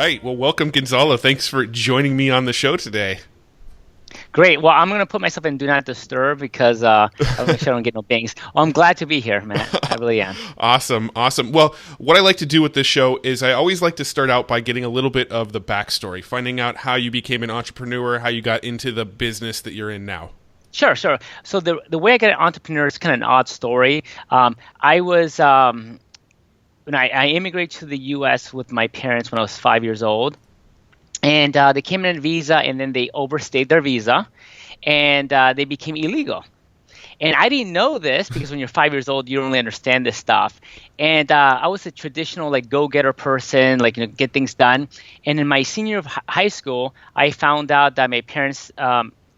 right. Well, welcome, Gonzalo. Thanks for joining me on the show today. Great. Well, I'm gonna put myself in Do Not Disturb because I want to make sure I don't get no bangs. Well, I'm glad to be here, Matt. I really am. Awesome. Well, what I like to do with this show is I always like to start out by getting a little bit of the backstory, finding out how you became an entrepreneur, how you got into the business that you're in now. Sure. So the way I got an entrepreneur is kind of an odd story. I was when I immigrated to the U.S. with my parents when I was 5 years old. And they came in on a visa, and then they overstayed their visa, and they became illegal. And I didn't know this because when you're 5 years old, you don't really understand this stuff. And I was a traditional go-getter person, get things done. And in my senior year of high school, I found out that my parents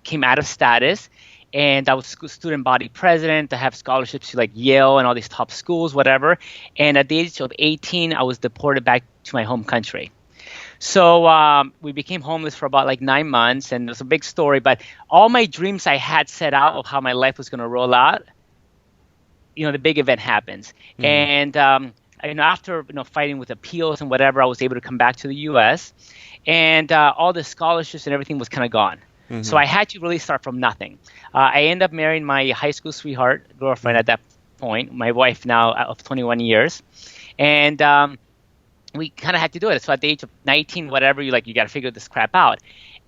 came out of status, and I was student body president. I have scholarships to Yale and all these top schools, whatever. And at the age of 18, I was deported back to my home country. So we became homeless for about 9 months, and it was a big story. But all my dreams I had set out of how my life was going to roll out, the big event happens. Mm-hmm. And after fighting with appeals and whatever, I was able to come back to the U.S. And all the scholarships and everything was kind of gone. Mm-hmm. So I had to really start from nothing. I ended up marrying my high school sweetheart girlfriend at that point, my wife now of 21 years, and we kind of had to do it. So at the age of 19, whatever, you got to figure this crap out.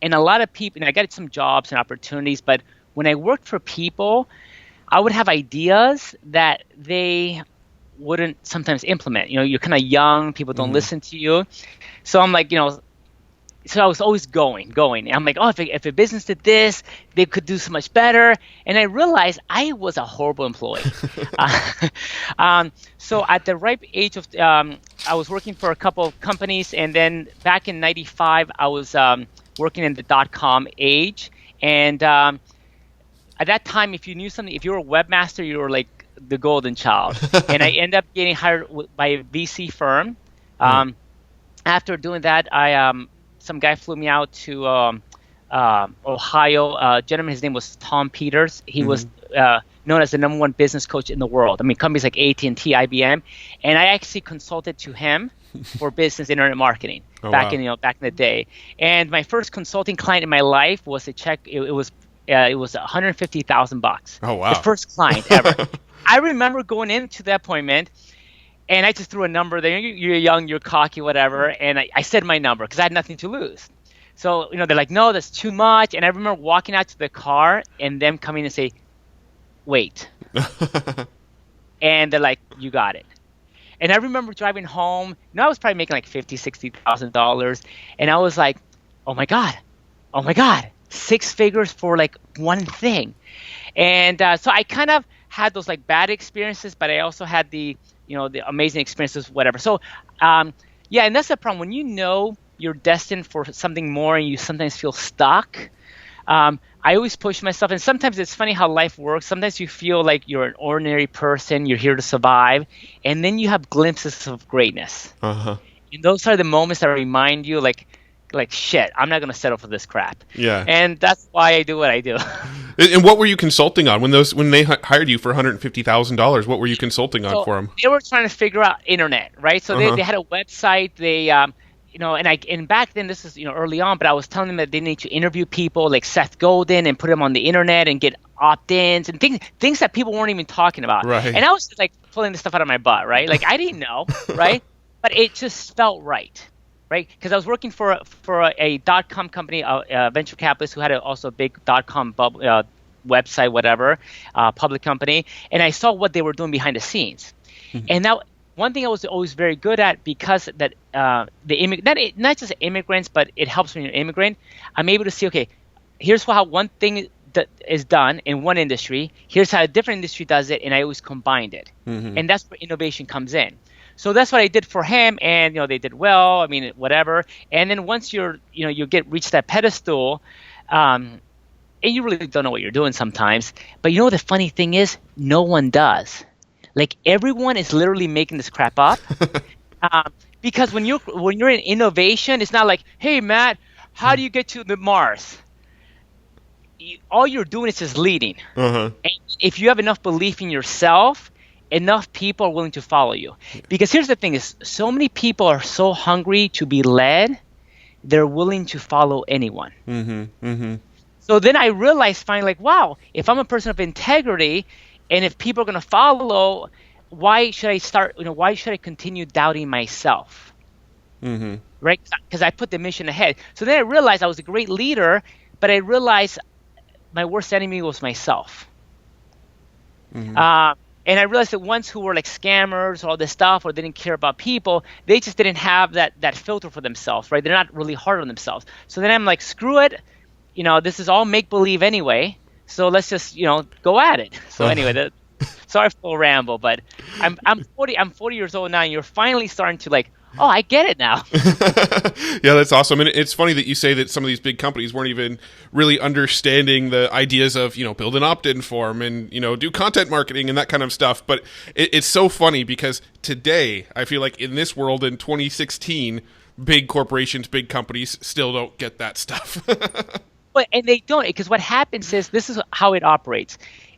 And a lot of people, I got some jobs and opportunities, but when I worked for people, I would have ideas that they wouldn't sometimes implement. You're kind of young, people don't listen to you. So I'm so I was always going. I'm like, if a business did this, they could do so much better. And I realized I was a horrible employee. So at the ripe age of, I was working for a couple of companies. And then back in 95, I was working in the .com age. And at that time, if you knew something, if you were a webmaster, you were like the golden child. And I ended up getting hired by a VC firm. After doing that, some guy flew me out to Ohio. A gentleman, his name was Tom Peters. He was known as the #1 business coach in the world. Companies like AT&T, IBM, and I actually consulted to him for business internet marketing back in the day. And my first consulting client in my life was a check. It was $150,000. Oh wow! The first client ever. I remember going into the appointment. And I just threw a number there. You're young, you're cocky, whatever. And I said my number because I had nothing to lose. So, they're like, no, that's too much. And I remember walking out to the car and them coming and say, wait. And they're like, you got it. And I remember driving home. I was probably making $50,000, $60,000. And I was like, oh my God, 6 figures for one thing. And so I kind of had those bad experiences, but I also had the amazing experiences, whatever. So, and that's the problem. When you're destined for something more and you sometimes feel stuck, I always push myself. And sometimes it's funny how life works. Sometimes you feel like you're an ordinary person, you're here to survive, and then you have glimpses of greatness. Uh-huh. And those are the moments that remind you, shit, I'm not going to settle for this crap. Yeah. And that's why I do what I do. And what were you consulting on when they hired you for $150,000? What were you consulting on for them? They were trying to figure out internet, right? So they had a website. They, and back then this is early on, but I was telling them that they need to interview people like Seth Godin and put them on the internet and get opt-ins and things that people weren't even talking about. Right. And I was just pulling this stuff out of my butt, right? I didn't know, right? But it just felt right. Right, because I was working for a .com company, a venture capitalist who had also a big .com website, whatever, public company, and I saw what they were doing behind the scenes. Mm-hmm. And now, one thing I was always very good at, because that not just immigrants, but it helps when you're an immigrant. I'm able to see, okay, here's how one thing that is done in one industry. Here's how a different industry does it, and I always combined it, and that's where innovation comes in. So that's what I did for him, and they did well. Whatever. And then once you reach that pedestal, and you really don't know what you're doing sometimes. But the funny thing is, no one does. Everyone is literally making this crap up, because when you're in innovation, it's not like, hey Matt, how do you get to the Mars? All you're doing is just leading. And if you have enough belief in yourself, enough people are willing to follow you. Because here's the thing is, so many people are so hungry to be led they're willing to follow anyone. Mm-hmm. Mm-hmm. So then I realized finally, like, wow, if I'm a person of integrity, and if people are going to follow, why should I start? Why should I continue doubting myself? Mm-hmm. Right? Because I put the mission ahead. So then I realized I was a great leader, but I realized my worst enemy was myself. Mm-hmm. And I realized that ones who were like scammers, all this stuff, or they didn't care about people, they just didn't have that filter for themselves, right? They're not really hard on themselves. So then I'm like, screw it. This is all make believe anyway. So let's just go at it. So anyway, sorry for the ramble, but I'm 40 years old now, and you're finally starting to like, oh, I get it now. Yeah, that's awesome. And it's funny that you say that some of these big companies weren't even really understanding the ideas of, build an opt-in form and, do content marketing and that kind of stuff. But it's so funny because today, I feel like in this world in 2016, big corporations, big companies still don't get that stuff. And they don't, because what happens is, this is how it operates.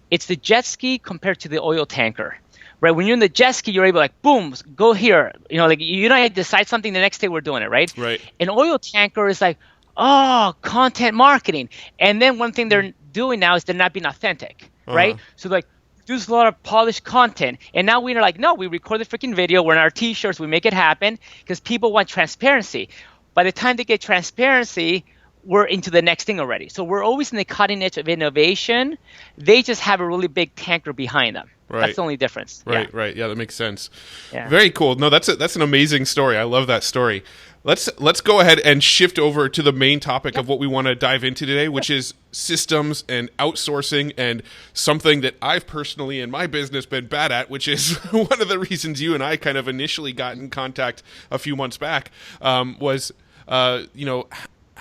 It's the jet ski compared to the oil tanker. Right, when you're in the jet ski, you're able to like, boom, go here. Like you don't decide something, the next day we're doing it, right? Right. An oil tanker is like, oh, content marketing. And then one thing they're doing now is they're not being authentic, right? So like, there's a lot of polished content. And now we're like, no, we record the freaking video. We're in our T-shirts. We make it happen because people want transparency. By the time they get transparency, we're into the next thing already. So we're always in the cutting edge of innovation. They just have a really big tanker behind them. Right. That's the only difference. Right, right. Yeah, that makes sense. Yeah. Very cool. No, that's an amazing story. I love that story. Let's go ahead and shift over to the main topic of what we want to dive into today, which is systems and outsourcing, and something that I've personally in my business been bad at, which is one of the reasons you and I kind of initially got in contact a few months back, was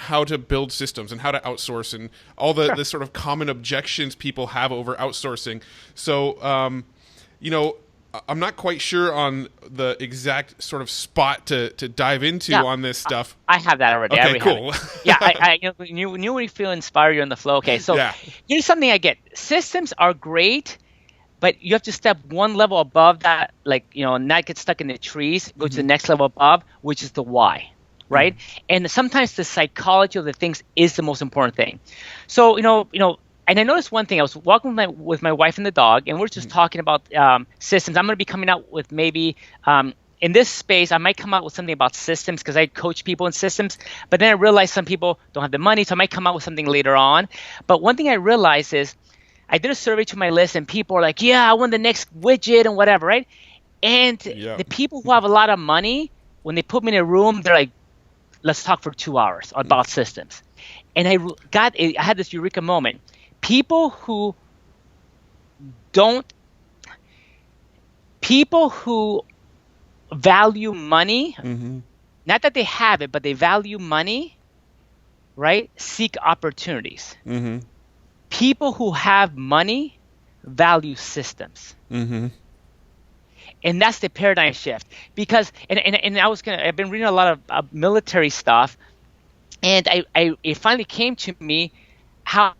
how to build systems and how to outsource and all the sort of common objections people have over outsourcing. So, I'm not quite sure on the exact sort of spot to dive into on this stuff. I have that already. Okay, cool. Yeah, I knew when you feel inspired, you're on the flow. Okay, so here's something I get. Systems are great, but you have to step one level above that, not get stuck in the trees, go to the next level above, which is the why. Right? And sometimes the psychology of the things is the most important thing. So, and I noticed one thing. I was walking with my wife and the dog, and we're just talking about systems. I'm going to be coming out with maybe in this space, I might come out with something about systems because I coach people in systems. But then I realized some people don't have the money, so I might come out with something later on. But one thing I realized is I did a survey to my list, and people are like, yeah, I want the next widget and whatever, right? And the people who have a lot of money, when they put me in a room, they're like, let's talk for 2 hours about systems. And I had this eureka moment. People who value money, not that they have it, but they value money, right? Seek opportunities. People who have money value systems. And that's the paradigm shift, because I've been reading a lot of military stuff, and it finally came to me how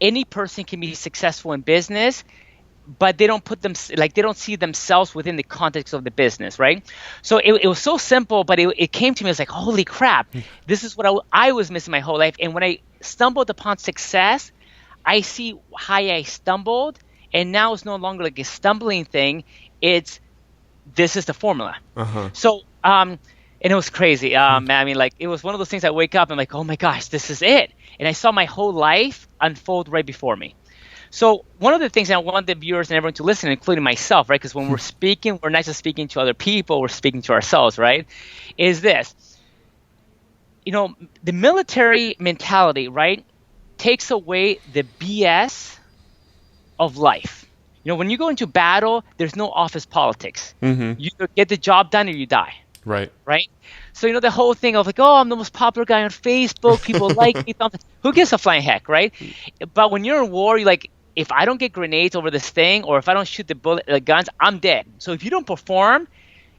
any person can be successful in business, but they don't they don't see themselves within the context of the business, right? So it was so simple, but it came to me as like, holy crap, this is what I was missing my whole life. And when I stumbled upon success, I see how I stumbled, and now it's no longer like a stumbling thing. This is the formula. So, and it was crazy. Man, I mean, like, it was one of those things I wake up and I'm like, oh my gosh, this is it. And I saw my whole life unfold right before me. So one of the things I want the viewers and everyone to listen, including myself, right? Because when we're speaking, we're not just speaking to other people, we're speaking to ourselves, right? Is this, the military mentality, right, takes away the BS of life. When you go into battle, there's no office politics. You either get the job done or you die. Right. Right? So, the whole thing of like, oh, I'm the most popular guy on Facebook. People like me. Who gives a flying heck, right? But when you're in war, you're like, if I don't get grenades over this thing, or if I don't shoot the guns, I'm dead. So if you don't perform,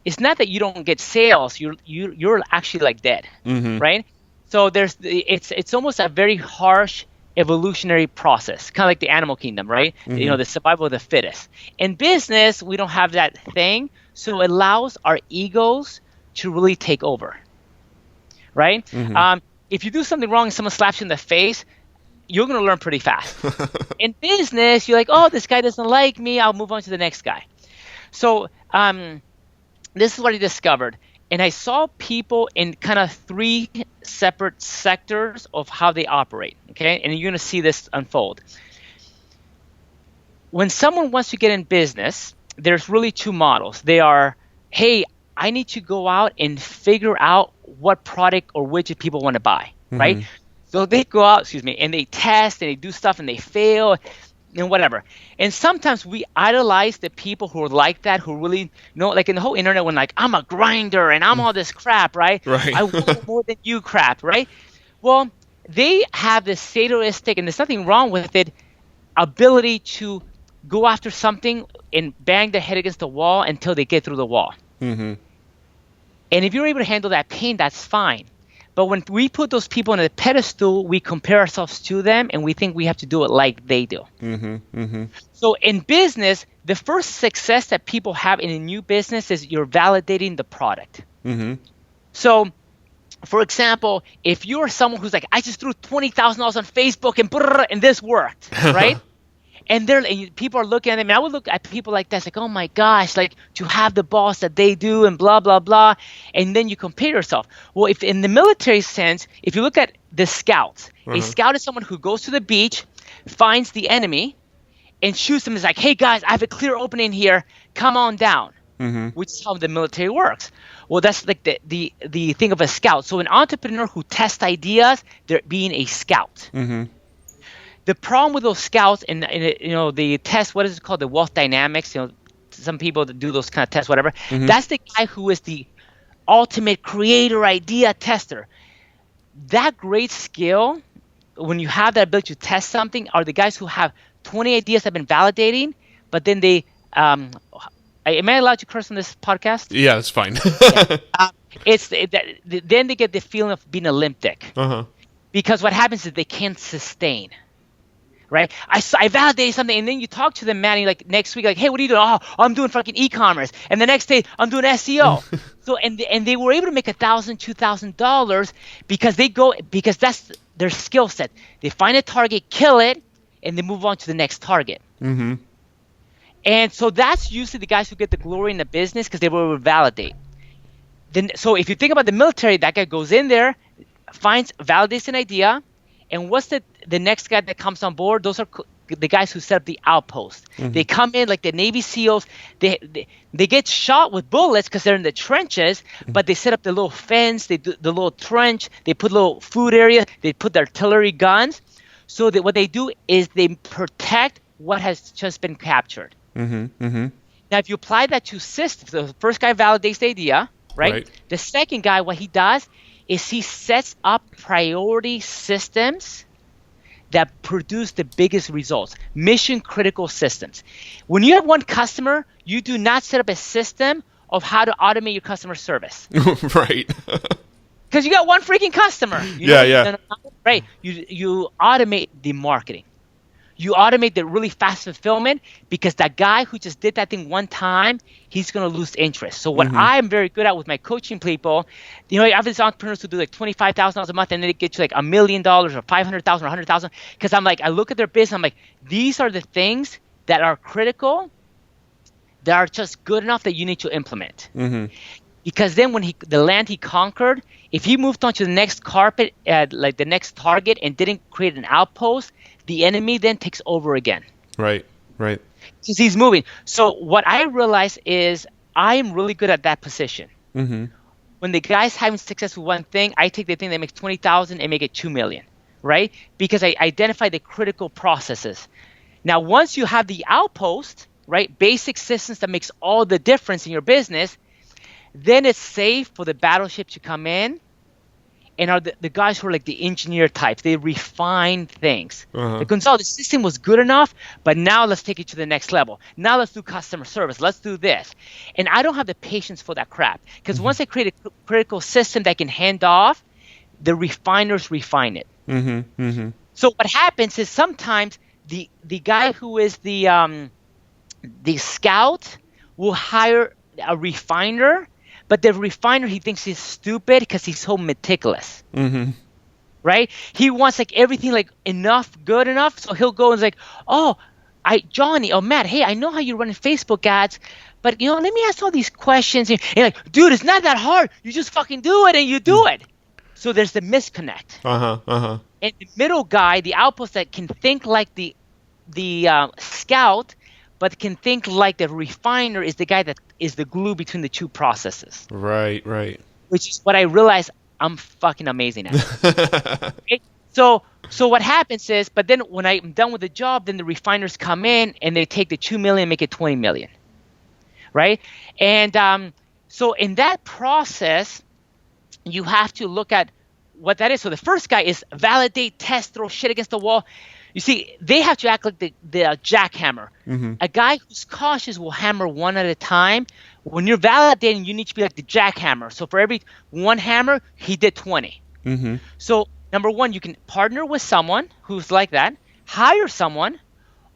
it's not that you don't get sales. You're actually like dead, right? So it's almost a very harsh evolutionary process, kind of like the animal kingdom, right? The survival of the fittest. In business, we don't have that thing, so it allows our egos to really take over, right? If you do something wrong and someone slaps you in the face, you're going to learn pretty fast. In business, you're like, oh, this guy doesn't like me. I'll move on to the next guy. So this is what I discovered. And I saw people in kind of 3 separate sectors of how they operate, okay? And you're going to see this unfold. When someone wants to get in business, there's really 2 models. They are, hey, I need to go out and figure out what product or widget people want to buy, right? So they go out, and they test and they do stuff and they fail and whatever. And sometimes we idolize the people who are like that, who really know, like in the whole internet when like, I'm a grinder and I'm all this crap, right? Right. I want more than you crap, right? Well, they have this sadistic, and there's nothing wrong with it, ability to go after something and bang their head against the wall until they get through the wall. And if you're able to handle that pain, that's fine. But when we put those people on a pedestal, we compare ourselves to them, and we think we have to do it like they do. So in business, the first success that people have in a new business is you're validating the product. So, for example, if you're someone who's like, I just threw $20,000 on Facebook and this worked, right? And people are looking at them. And I would look at people like that, it's like, oh my gosh, like to have the boss that they do and blah, blah, blah. And then you compare yourself. Well, if in the military sense, if you look at the scouts, a scout is someone who goes to the beach, finds the enemy, and shoots them. It's like, hey guys, I have a clear opening here. Come on down, which is how the military works. Well, that's like the thing of a scout. So an entrepreneur who tests ideas, they're being a scout. The problem with those scouts and the test, what is it called, the wealth dynamics, some people that do those kind of tests, whatever, that's the guy who is the ultimate creator idea tester. That great skill, when you have that ability to test something, are the guys who have 20 ideas that have been validating, but then they am I allowed to curse on this podcast? Yeah, that's fine. Then they get the feeling of being a limp dick. Because what happens is they can't sustain. Right? I validated something, and then you talk to them, man, and like next week, like, hey, what are you doing? Oh, I'm doing fucking e-commerce. And the next day, I'm doing SEO. So and they were able to make $1,000, $2,000 because that's their skill set. They find a target, kill it, and they move on to the next target. And so that's usually the guys who get the glory in the business because they were able to validate. So if you think about the military, that guy goes in there, validates an idea. And what's the next guy that comes on board? Those are the guys who set up the outpost. They come in like the Navy SEALs. They get shot with bullets because they're in the trenches, but they set up the little fence, they do the little trench, they put little food area, they put the artillery guns. So that what they do is they protect what has just been captured. Now, if you apply that to systems, the first guy validates the idea, right? The second guy, what he does is he sets up priority systems that produce the biggest results, mission critical systems. When you have one customer, you do not set up a system of how to automate your customer service. Right. Because you got one freaking customer. Right. You automate the marketing. You automate the really fast fulfillment because that guy who just did that thing one time, he's going to lose interest. So what I'm very good at with my coaching people, I have these entrepreneurs who do like $25,000 a month and then they get to like $1 million or $500,000 or $100,000 because I'm like, I look at their business, I'm like, these are the things that are critical, that are just good enough that you need to implement. Because then when the land he conquered, if he moved on to the next carpet, like the next target and didn't create an outpost, the enemy then takes over again. Right. Because he's moving. So what I realize is I am really good at that position. When the guy's having success with one thing, I take the thing that makes $20,000 and make it $2 million, right? Because I identify the critical processes. Now, once you have the outpost, right, basic systems that makes all the difference in your business, then it's safe for the battleship to come in and are the guys who are like the engineer types. They refine things. Like, Gonzalo, the system was good enough, but now let's take it to the next level. Now let's do customer service. Let's do this. And I don't have the patience for that crap because once I create a critical system that can hand off, the refiners refine it. So what happens is sometimes the guy who is the scout will hire a refiner, But the refiner, he thinks he's stupid because he's so meticulous. Right? He wants like everything like good enough. So he'll go and like, oh, Johnny, Matt, hey, I know how you're running Facebook ads, but let me ask all these questions. And like, dude, it's not that hard. You just fucking do it and you do it. So there's the misconnect. And the middle guy, the outpost that can think like the scout, but can think like the refiner, is the guy that is the glue between the two processes. Right. Which is what I realized I'm fucking amazing at. Okay? So what happens is, but then when I'm done with the job, then the refiners come in and they take the 2 million, make it 20 million, right? And so in that process, you have to look at what that is. So the first guy is validate, test, throw shit against the wall. You see, they have to act like the jackhammer. A guy who's cautious will hammer one at a time. When you're validating, you need to be like the jackhammer. So for every one hammer, he did 20. So number one, you can partner with someone who's like that, hire someone,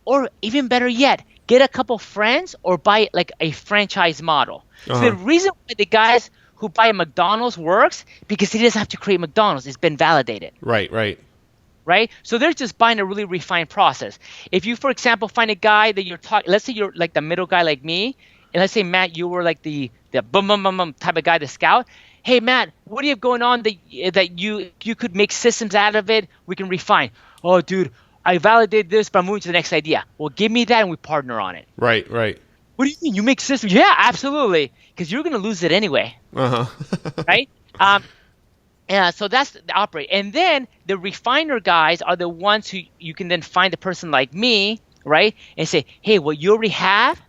or even better yet, get a couple friends or buy like a franchise model. So the reason why the guys who buy a McDonald's works, because he doesn't have to create McDonald's. It's been validated. Right? So they're just buying a really refined process. If you, for example, find a guy that you're talking, let's say you're like the middle guy like me, and let's say, Matt, you were like the boom, boom, boom, boom type of guy, the scout. Hey, Matt, what do you have going on that you could make systems out of it? We can refine. Oh, dude, I validated this, but I'm moving to the next idea. Well, give me that and we partner on it. Right. What do you mean? You make systems? Yeah, absolutely. Because you're going to lose it anyway. Right? So that's the operate. And then the refiner guys are the ones who you can then find a person like me, right? And say, hey, what you already have,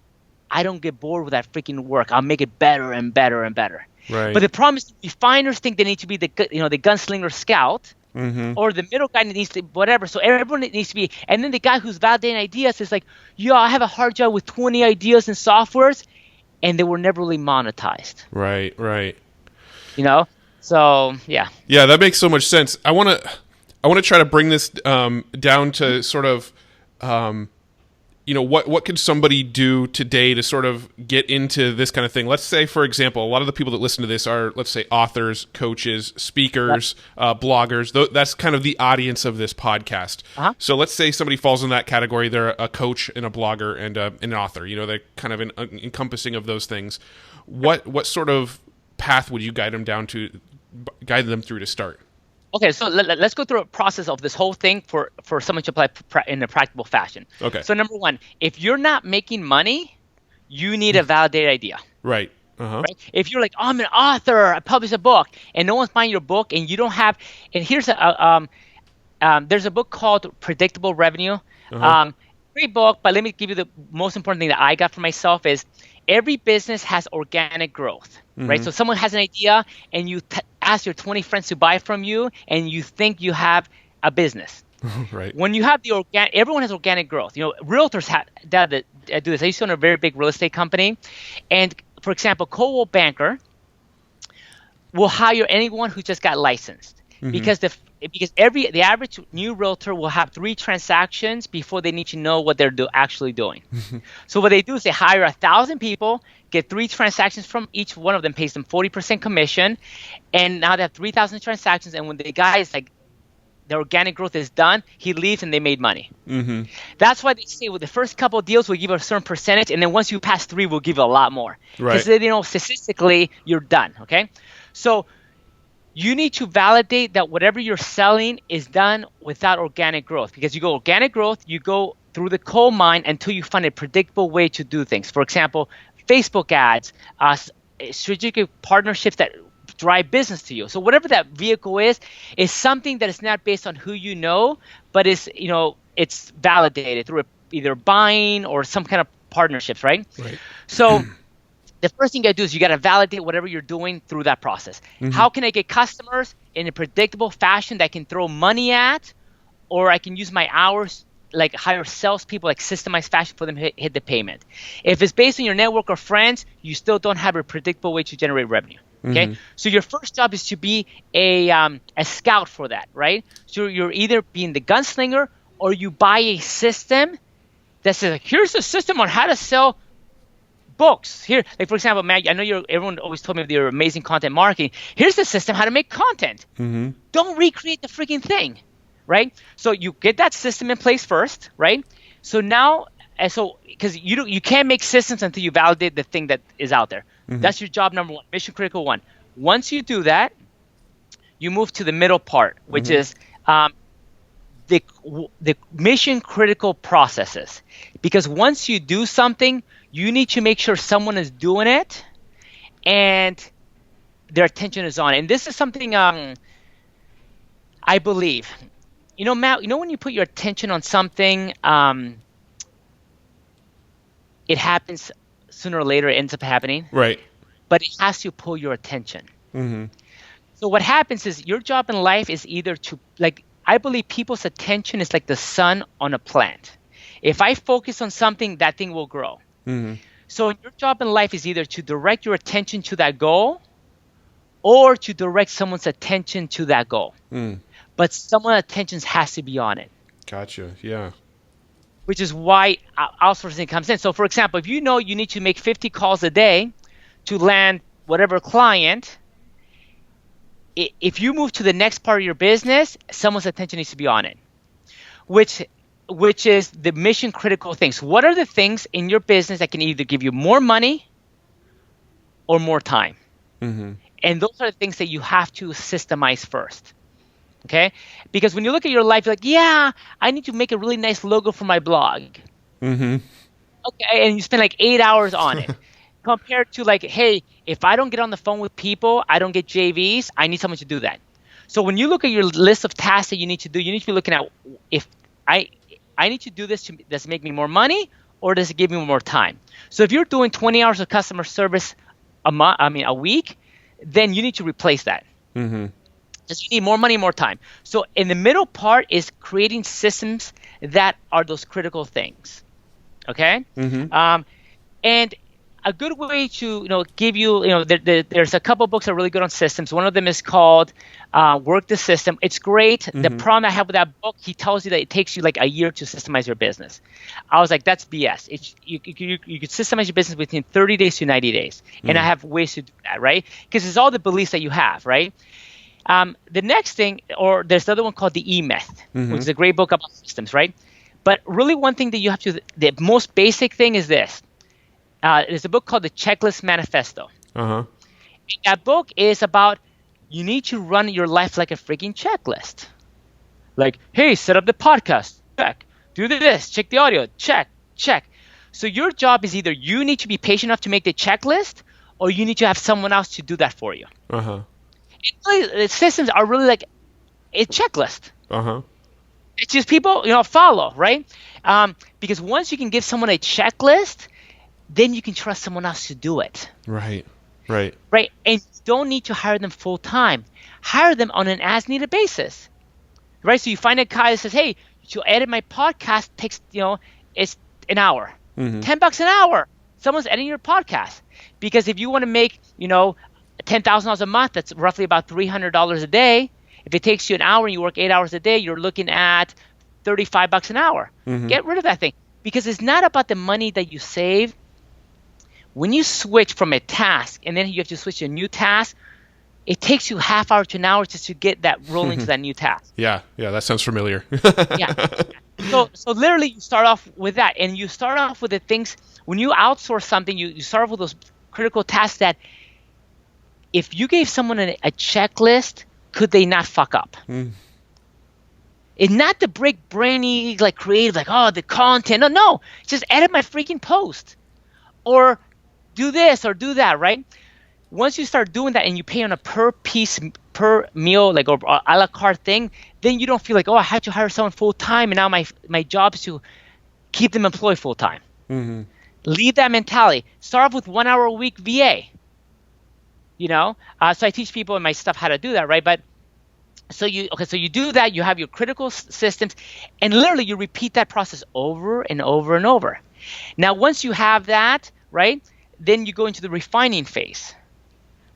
I don't get bored with that freaking work. I'll make it better and better and better. Right. But the problem is the refiners think they need to be the gunslinger scout, or the middle guy needs to whatever. So everyone needs to be, and then the guy who's validating ideas is like, yo, I have a hard job with 20 ideas and softwares, and they were never really monetized. Right. So yeah. Yeah, that makes so much sense. I want to try to bring this down to sort of what could somebody do today to sort of get into this kind of thing? Let's say, for example, a lot of the people that listen to this are, let's say, authors, coaches, speakers, bloggers. That's kind of the audience of this podcast. So let's say somebody falls in that category. They're a coach and a blogger and an author. They're kind of encompassing of those things. What sort of path would you guide them through to start? Okay, so let's go through a process of this whole thing for someone to apply in a practical fashion. Okay. So number one, if you're not making money, you need a validated idea. Right. Right? If you're like, oh, I'm an author, I published a book, and no one's buying your book, and you don't have, and here's there's a book called Predictable Revenue. Great book, but let me give you the most important thing that I got for myself is every business has organic growth. Right? So someone has an idea, and you ask your 20 friends to buy from you, and you think you have a business. Right. When you have everyone has organic growth. Realtors do this. I used to own a very big real estate company, and for example, Coldwell Banker will hire anyone who just got licensed because the average new realtor will have 3 transactions before they need to know what they're actually doing. So what they do is they hire 1,000 people, get 3 transactions from each one of them, pays them 40% commission, and now they have 3,000 transactions. And when the guy is like, the organic growth is done, he leaves and they made money. That's why they say, well, the first couple of deals will give a certain percentage, and then once you pass 3, we'll give you a lot more. Because statistically, you're done. Okay, so you need to validate that whatever you're selling is done without organic growth, because you go organic growth, you go through the coal mine until you find a predictable way to do things. For example, Facebook ads, strategic partnerships that drive business to you. So whatever that vehicle is something that is not based on who you know, but is it's validated through either buying or some kind of partnerships, right? So the first thing you got to do is you got to validate whatever you're doing through that process. How can I get customers in a predictable fashion that I can throw money at, or I can use my hours, like hire salespeople, like systemized fashion for them to hit the payment. If it's based on your network or friends, you still don't have a predictable way to generate revenue. Okay, so your first job is to be a scout for that, right? So you're either being the gunslinger or you buy a system that says, like, here's a system on how to sell books here. Like for example, Matt, I know everyone always told me of your amazing content marketing. Here's the system how to make content. Don't recreate the freaking thing, right? So you get that system in place first, right? So now, because you can't make systems until you validate the thing that is out there. That's your job number one, mission critical one. Once you do that, you move to the middle part, which is the mission critical processes. Because once you do something, you need to make sure someone is doing it and their attention is on it. And this is something I believe. Matt, when you put your attention on something, it happens sooner or later, it ends up happening. Right. But it has to pull your attention. So what happens is your job in life is either to, I believe people's attention is like the sun on a plant. If I focus on something, that thing will grow. So your job in life is either to direct your attention to that goal or to direct someone's attention to that goal. But someone's attention has to be on it. Gotcha. Yeah. Which is why outsourcing comes in. So for example, if you know you need to make 50 calls a day to land whatever client, if you move to the next part of your business, someone's attention needs to be on it, which is the mission critical things. What are the things in your business that can either give you more money or more time? And those are the things that you have to systemize first. Okay? Because when you look at your life, you're like, yeah, I need to make a really nice logo for my blog. Okay, and you spend like 8 hours on it. Compared to hey, if I don't get on the phone with people, I don't get JVs, I need someone to do that. So when you look at your list of tasks that you need to do, you need to be looking at if I need to do this, does it make me more money or does it give me more time? So if you're doing 20 hours of customer service a week, then you need to replace that. Because you need more money, more time. So in the middle part is creating systems that are those critical things. Okay? And a good way to give you there's a couple books that are really good on systems. One of them is called Work the System. It's great. The problem I have with that book, he tells you that it takes you like a year to systemize your business. I was like, that's BS. You could systemize your business within 30 days to 90 days. And I have ways to do that, right? Because it's all the beliefs that you have, right? The next thing, or there's the other one called the E-Myth, which is a great book about systems, right? But really one thing that you have to, the most basic thing is this. There's a book called The Checklist Manifesto. That book is about you need to run your life like a freaking checklist. Like, hey, set up the podcast, check. Do this, check the audio, check. So your job is either you need to be patient enough to make the checklist or you need to have someone else to do that for you. The systems are really like a checklist. It's just people, follow, right? Because once you can give someone a checklist, then you can trust someone else to do it. Right. And you don't need to hire them full time. Hire them on an as needed basis. Right? So you find a guy that says, hey, to edit my podcast takes, it's an hour. $10 an hour. Someone's editing your podcast. Because if you want to make, $10,000 a month, that's roughly about $300 a day. If it takes you an hour and you work 8 hours a day, you're looking at $35 an hour. Get rid of that thing. Because it's not about the money that you save. When you switch from a task and then you have to switch to a new task, it takes you half hour to an hour just to get that rolling to that new task. Yeah, that sounds familiar. So literally you start off with that. And you start off with the things, when you outsource something, you start off with those critical tasks that if you gave someone a checklist, could they not fuck up? It's not the break brainy, creative, the content. No. Just edit my freaking post. Or do this or do that, right? Once you start doing that and you pay on a per piece, per meal, or a la carte thing, then you don't feel like, I had to hire someone full time and now my job is to keep them employed full time. Leave that mentality. Start off with 1 hour a week VA. So I teach people in my stuff how to do that, right? But so you do that, you have your critical systems, and literally you repeat that process over and over and over. Now, once you have that, right, then you go into the refining phase,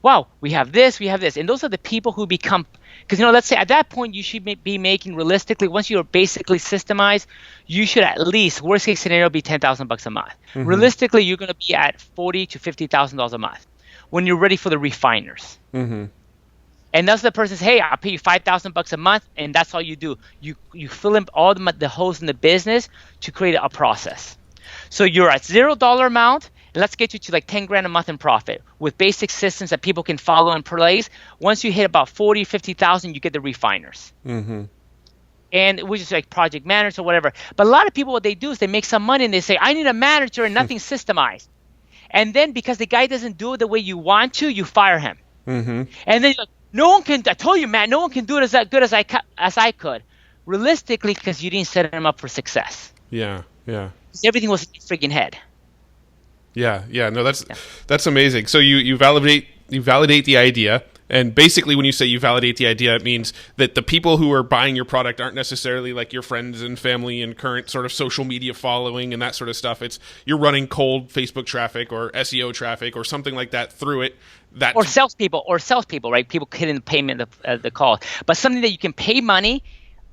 wow, we have this, and those are the people who become. Because let's say at that point you should be making realistically, once you're basically systemized, you should at least worst case scenario be $10,000 a month. Mm-hmm. Realistically, you're going to be at $40,000 to $50,000 a month when you're ready for the refiners. Mm-hmm. And that's the person says, hey, I'll pay you $5,000 a month, and that's all you do. You fill in all the holes in the business to create a process. So you're at $0 amount, and let's get you to like 10 grand a month in profit with basic systems that people can follow and place. Once you hit about 40, 50,000, you get the refiners. Mm-hmm. And which is like project managers or whatever. But a lot of people, what they do is they make some money and they say, I need a manager and nothing's systemized. And then because the guy doesn't do it the way you want to, you fire him. Mm-hmm. And then you're like, no one can. I told you, man, no one can do it as good as I could. Realistically, because you didn't set him up for success. Yeah. Everything was in his freaking head. Yeah. No, that's amazing. So you validate the idea, and basically when you say you validate the idea, it means that the people who are buying your product aren't necessarily like your friends and family and current sort of social media following and that sort of stuff. It's you're running cold Facebook traffic or SEO traffic or something like that through it. Or salespeople, right? People getting the payment of the call, but something that you can pay money,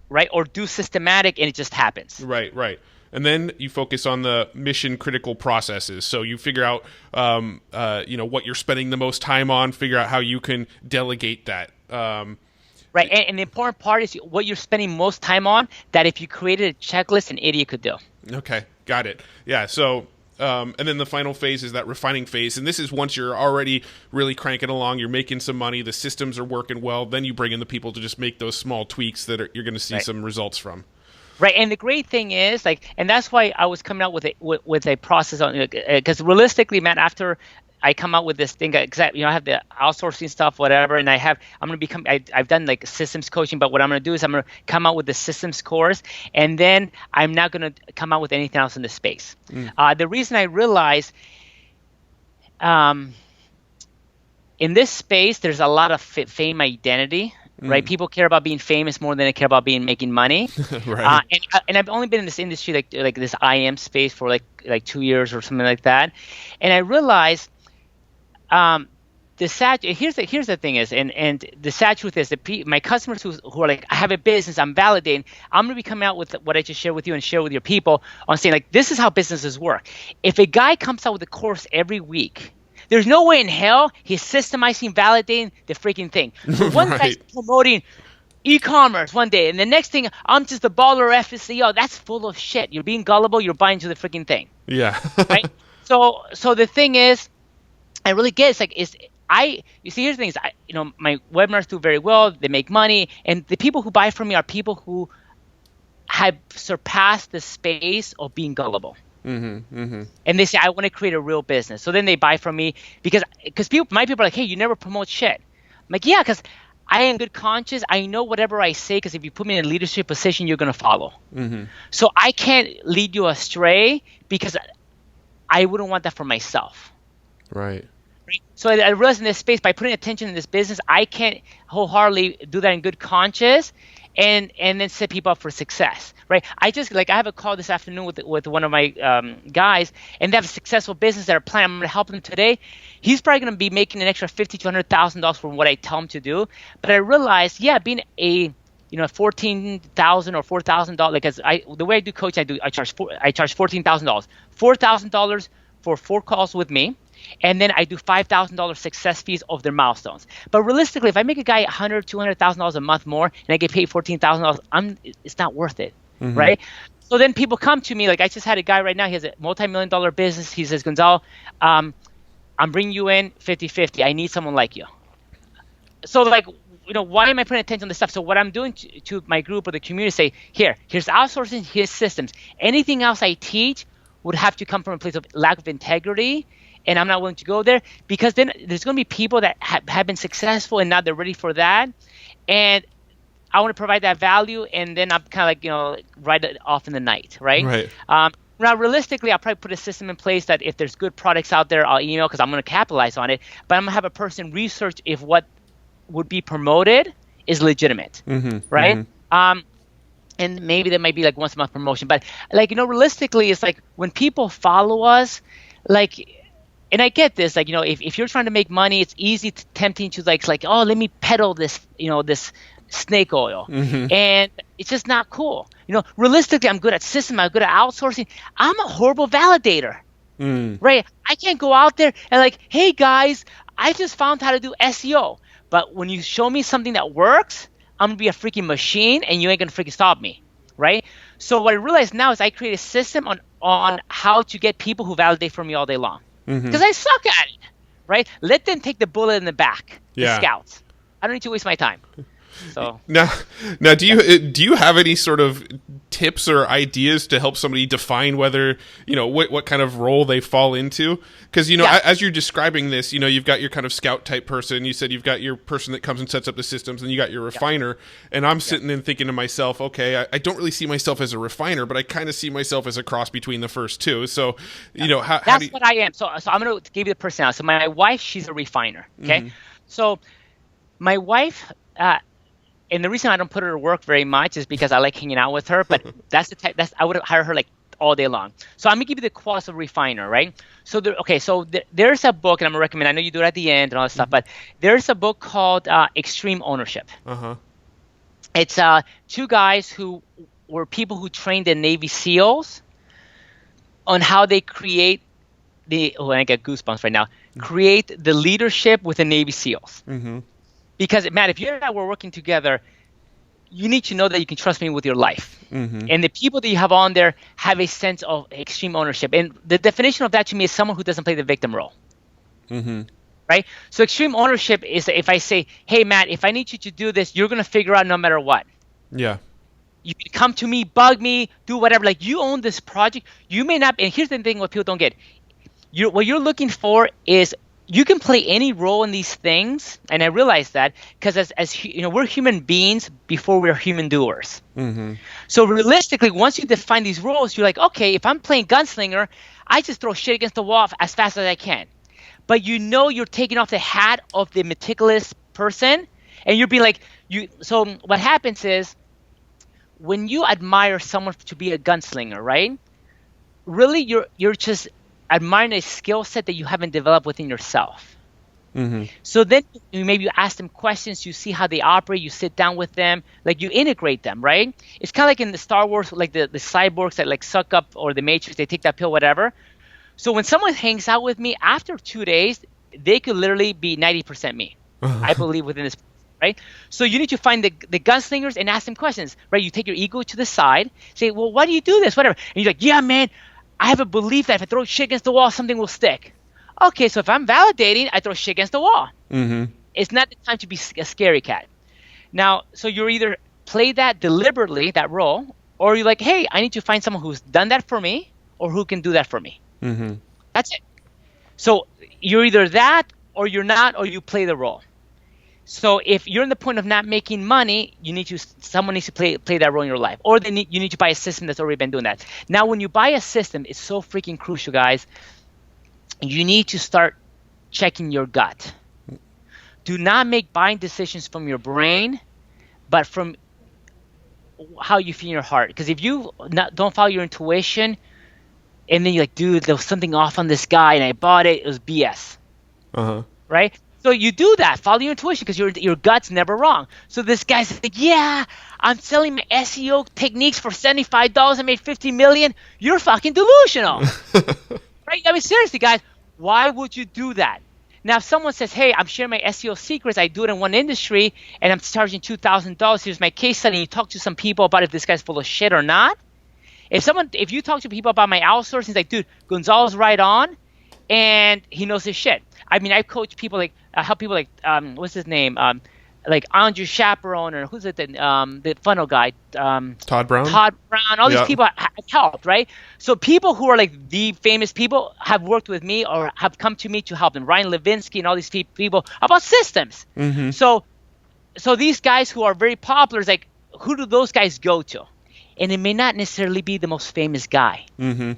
right, or do systematic, and it just happens. Right. And then you focus on the mission critical processes. So you figure out, what you're spending the most time on. Figure out how you can delegate that. Right, and the important part is what you're spending most time on. That if you created a checklist, an idiot could do. Okay, got it. Yeah, so. And then the final phase is that refining phase. And this is once you're already really cranking along, you're making some money, the systems are working well, then you bring in the people to just make those small tweaks that you're going to see some results from. Right, and the great thing is, and that's why I was coming out with a process on, because realistically, man, after I come out with this thing, I have the outsourcing stuff, whatever, and I've done like systems coaching, but what I'm going to do is I'm going to come out with the systems course, and then I'm not going to come out with anything else in the space. The reason I realized, in this space, there's a lot of fame identity. Right, people care about being famous more than they care about making money. Right. And I've only been in this industry like this IM space for like 2 years or something like that, and I realized here's the thing is, and the sad truth is that my customers who are like, I have a business, I'm validating, I'm going to be coming out with what I just shared with you and share with your people on saying like, this is how businesses work. If a guy comes out with a course every week, there's no way in hell he's systemizing, validating the freaking thing. So one guy's promoting e-commerce one day, and the next thing, I'm just a baller FSEO. That's full of shit. You're being gullible. You're buying into the freaking thing. Yeah. Right. So the thing is, I really get you see, here's the thing is, my webinars do very well. They make money, and the people who buy from me are people who have surpassed the space of being gullible. And they say, I want to create a real business. So then they buy from me because my people are like, hey, you never promote shit. I'm like, yeah, because I am good conscience. I know whatever I say, because if you put me in a leadership position, you're going to follow. So I can't lead you astray because I wouldn't want that for myself. Right. So I realized in this space, by putting attention in this business, I can't wholeheartedly do that in good conscience and then set people up for success. Right. I have a call this afternoon with one of my guys, and they have a successful business that are planning. I'm going to help them today. He's probably going to be making an extra $50,000 to $100,000 from what I tell him to do. But I realized, being a $14,000 or $4,000, because the way I do coach, I charge $14,000, $4,000 for 4 calls with me. And then I do $5,000 success fees of their milestones. But realistically, if I make a guy $100,000, $200,000 a month more, and I get paid $14,000, it's not worth it. Right? So then people come to me, like I just had a guy right now, he has a multi-million-dollar business. He says, Gonzalo, I'm bringing you in 50-50. I need someone like you. So why am I putting attention to this stuff? So what I'm doing to my group or the community, say, here's outsourcing, here's systems. Anything else I teach would have to come from a place of lack of integrity, and I'm not willing to go there, because then there's going to be people that have been successful and now they're ready for that. And I want to provide that value, and then I'm kind of write it off in the night, right? Right. Now, realistically, I'll probably put a system in place that if there's good products out there, I'll email because I'm going to capitalize on it. But I'm going to have a person research if what would be promoted is legitimate, right? And maybe there might be like once a month promotion. But realistically, it's like when people follow us, And I get this, like, if you're trying to make money, it's easy to tempting to like, oh, let me peddle this, this snake oil. And it's just not cool. Realistically, I'm good at system, I'm good at outsourcing. I'm a horrible validator, right? I can't go out there and like, hey guys, I just found how to do SEO. But when you show me something that works, I'm gonna be a freaking machine and you ain't gonna freaking stop me, right? So what I realize now is I create a system on how to get people who validate for me all day long. Because I suck at it, right? Let them take the bullet in the back, the scouts. I don't need to waste my time. So now, do you have any sort of tips or ideas to help somebody define whether what kind of role they fall into? Because as you're describing this, you've got your kind of scout type person. You said you've got your person that comes and sets up the systems, and you got your refiner. And I'm sitting and thinking to myself, okay, I don't really see myself as a refiner, but I kind of see myself as a cross between the first two. So how do you... what I am. So I'm going to give you the personality. So my wife, she's a refiner. Okay, so my wife. And the reason I don't put her to work very much is because I like hanging out with her. But that's the type. I would hire her like all day long. So I'm gonna give you the qualities of refiner, right? So there's a book, and I'm gonna recommend. I know you do it at the end and all that stuff, but there's a book called Extreme Ownership. It's two guys who were people who trained in Navy SEALs on how they create I get goosebumps right now. Create the leadership with the Navy SEALs. Because, Matt, if you and I were working together, you need to know that you can trust me with your life. And the people that you have on there have a sense of extreme ownership. And the definition of that to me is someone who doesn't play the victim role. Right? So extreme ownership is if I say, hey, Matt, if I need you to do this, you're going to figure out no matter what. Yeah. You can come to me, bug me, do whatever. Like, you own this project. You may not – and here's the thing what people don't get. What you're looking for is – you can play any role in these things, and I realize that because as we're human beings before we're human doers. So realistically, once you define these roles, you're like, okay, if I'm playing gunslinger, I just throw shit against the wall as fast as I can. But you're taking off the hat of the meticulous person, and you're being like, So what happens is when you admire someone to be a gunslinger, right? Really, you're just admiring a skill set that you haven't developed within yourself. So then maybe you ask them questions, you see how they operate, you sit down with them, like you integrate them, right? It's kind of like in the Star Wars, like the cyborgs that like suck up, or the Matrix, they take that pill, whatever. So when someone hangs out with me, after 2 days, they could literally be 90% me. I believe within this, right? So you need to find the gunslingers and ask them questions, right? You take your ego to the side, say, well, why do you do this, whatever. And you're like, yeah, man, I have a belief that if I throw shit against the wall, something will stick. Okay, so if I'm validating, I throw shit against the wall. It's not the time to be a scary cat. Now, so you're either play that deliberately, that role, or you're like, hey, I need to find someone who's done that for me or who can do that for me. That's it. So you're either that or you're not, or you play the role. So if you're in the point of not making money, someone needs to play that role in your life, or you need to buy a system that's already been doing that. Now, when you buy a system, it's so freaking crucial, guys. You need to start checking your gut. Do not make buying decisions from your brain, but from how you feel in your heart. Because if you don't follow your intuition, and then you're like, dude, there was something off on this guy, and I bought it, it was BS. Right? So you do that, follow your intuition, because your gut's never wrong. So this guy's like, yeah, I'm selling my SEO techniques for $75. I made $50 million. You're fucking delusional. Right? I mean, seriously, guys, why would you do that? Now, if someone says, hey, I'm sharing my SEO secrets, I do it in one industry, and I'm charging $2,000, here's my case study, and you talk to some people about if this guy's full of shit or not. If you talk to people about my outsourcing, it's like, dude, Gonzalo's right on, and he knows his shit. I mean, I coach people help people like, what's his name? Like Andrew Chaperone, or who's it? The funnel guy. Todd Brown. All these people have helped, right? So people who are like the famous people have worked with me or have come to me to help them. Ryan Levinsky and all these people about systems. So these guys who are very popular, is like, who do those guys go to? And it may not necessarily be the most famous guy. The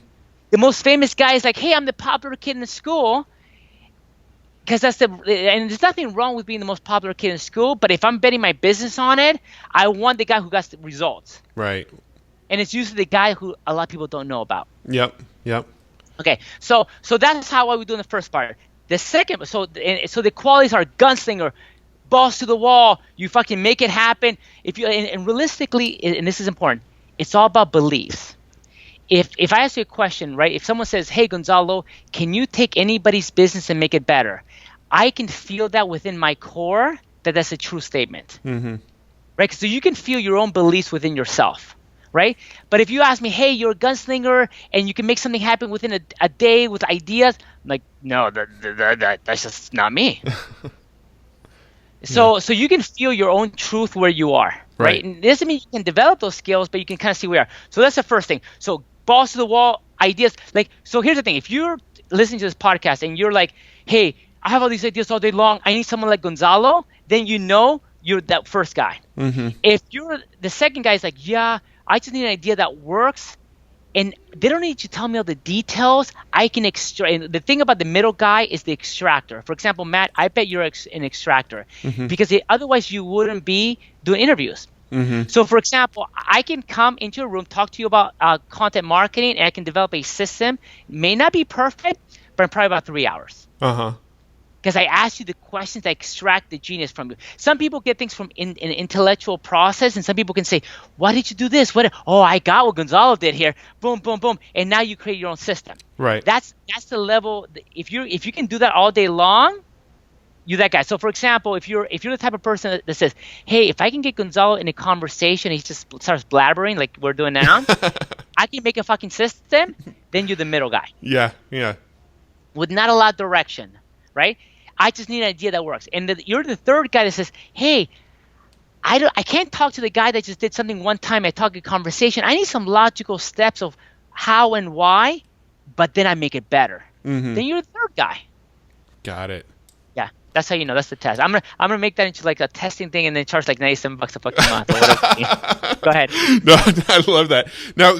most famous guy is like, hey, I'm the popular kid in the school. Because and there's nothing wrong with being the most popular kid in school, but if I'm betting my business on it, I want the guy who got the results. Right. And it's usually the guy who a lot of people don't know about. Yep. Okay, so that's how I would do in the first part. The second, so the qualities are gunslinger, balls to the wall. You fucking make it happen. If you and realistically, and this is important, it's all about beliefs. If I ask you a question, right? If someone says, "Hey, Gonzalo, can you take anybody's business and make it better?" I can feel that within my core that that's a true statement, right? So you can feel your own beliefs within yourself, right? But if you ask me, hey, you're a gunslinger and you can make something happen within a day with ideas, I'm like, no, that's just not me. So you can feel your own truth where you are, right? And it doesn't mean you can develop those skills, but you can kind of see where you are. So that's the first thing. So balls to the wall, ideas. So here's the thing. If you're listening to this podcast and you're like, hey, I have all these ideas all day long, I need someone like Gonzalo, then you know you're that first guy. If you're the second guy is like, yeah, I just need an idea that works, and they don't need to tell me all the details. I can extract. And the thing about the middle guy is the extractor. For example, Matt, I bet you're an extractor because otherwise you wouldn't be doing interviews. So, for example, I can come into a room, talk to you about content marketing, and I can develop a system. It may not be perfect, but in probably about 3 hours. Because I ask you the questions that extract the genius from you. Some people get things from an intellectual process, and some people can say, why did you do this? Oh, I got what Gonzalo did here. Boom, boom, boom. And now you create your own system. Right. That's the level. If you can do that all day long, you're that guy. So, for example, if you're the type of person that says, hey, if I can get Gonzalo in a conversation, he just starts blabbering like we're doing now, I can make a fucking system, then you're the middle guy. Yeah. With not a lot of direction, right? I just need an idea that works. And you're the third guy that says, hey, I can't talk to the guy that just did something one time. I talk a conversation. I need some logical steps of how and why, but then I make it better. Then you're the third guy. Got it. Yeah, that's how you know. That's the test. I'm gonna make that into like a testing thing and then charge like $97 a fucking month or whatever. Go ahead. No, I love that. Now,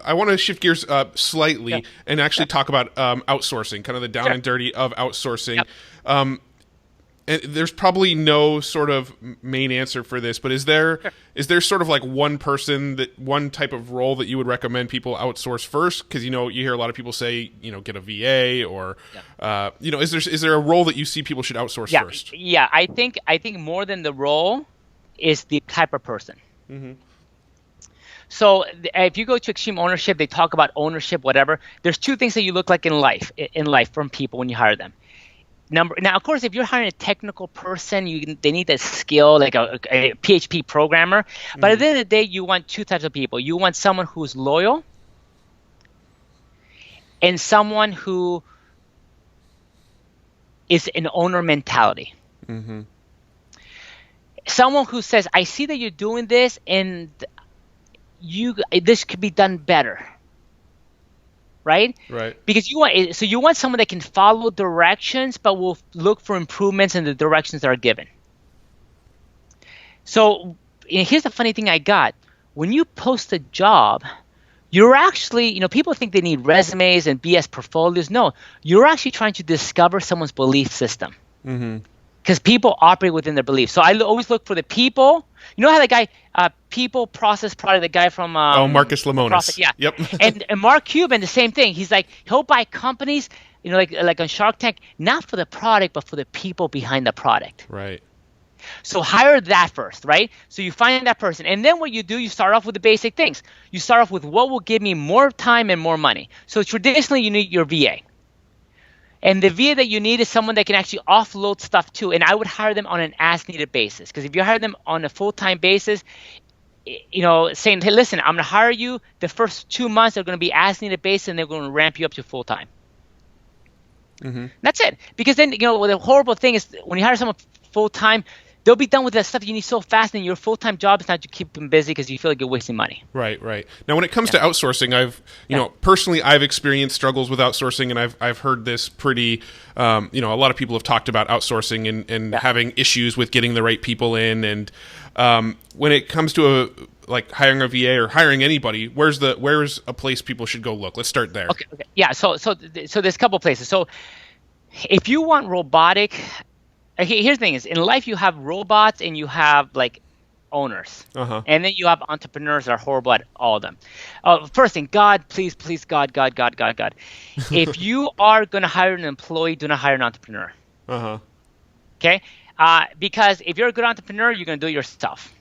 I want to shift gears slightly and actually talk about outsourcing, kind of the down and dirty of outsourcing. And there's probably no sort of main answer for this, but is there sort of like one type of role that you would recommend people outsource first? Because you hear a lot of people say get a VA or is there a role that you see people should outsource first? Yeah, I think more than the role is the type of person. So if you go to Extreme Ownership, they talk about ownership, whatever. There's two things that you look like in life from people when you hire them. Now, of course, if you're hiring a technical person, they need that skill, like a PHP programmer. But at the end of the day, you want two types of people. You want someone who's loyal and someone who is an owner mentality. Someone who says, I see that you're doing this and this could be done better. Right? Because you want someone that can follow directions, but will look for improvements in the directions that are given. So here's the funny thing I got. When you post a job, you're actually, people think they need resumes and BS portfolios. No, you're actually trying to discover someone's belief system. Because people operate within their beliefs. So I always look for the people. You know how that guy, people, process, product, the guy from... Marcus Lemonis. Yeah. Yep. and Mark Cuban, the same thing. He's like, he'll buy companies, like on Shark Tank, not for the product, but for the people behind the product. Right. So hire that first, right? So you find that person. And then what you do, you start off with the basic things. You start off with what will give me more time and more money. So traditionally, you need your VA. And the VA that you need is someone that can actually offload stuff too. And I would hire them on an as-needed basis. Because if you hire them on a full-time basis, saying, hey, listen, I'm going to hire you. The first 2 months, they're going to be as-needed basis, and they're going to ramp you up to full-time. That's it. Because then, the horrible thing is when you hire someone full-time, they'll be done with that stuff you need so fast, and your full-time job is not to keep them busy because you feel like you're wasting money. Right. Now, when it comes to outsourcing, personally, I've experienced struggles with outsourcing, and I've heard this pretty, a lot of people have talked about outsourcing and having issues with getting the right people in. And when it comes to hiring a VA or hiring anybody, where's a place people should go look? Let's start there. Okay. Yeah. So there's a couple places. So if you want robotic. Okay, here's the thing is, in life you have robots and you have owners. Uh-huh. And then you have entrepreneurs that are horrible at all of them. First thing, God, please, God. If you are going to hire an employee, do not hire an entrepreneur. Uh-huh. Okay? Because if you're a good entrepreneur, you're going to do it yourself.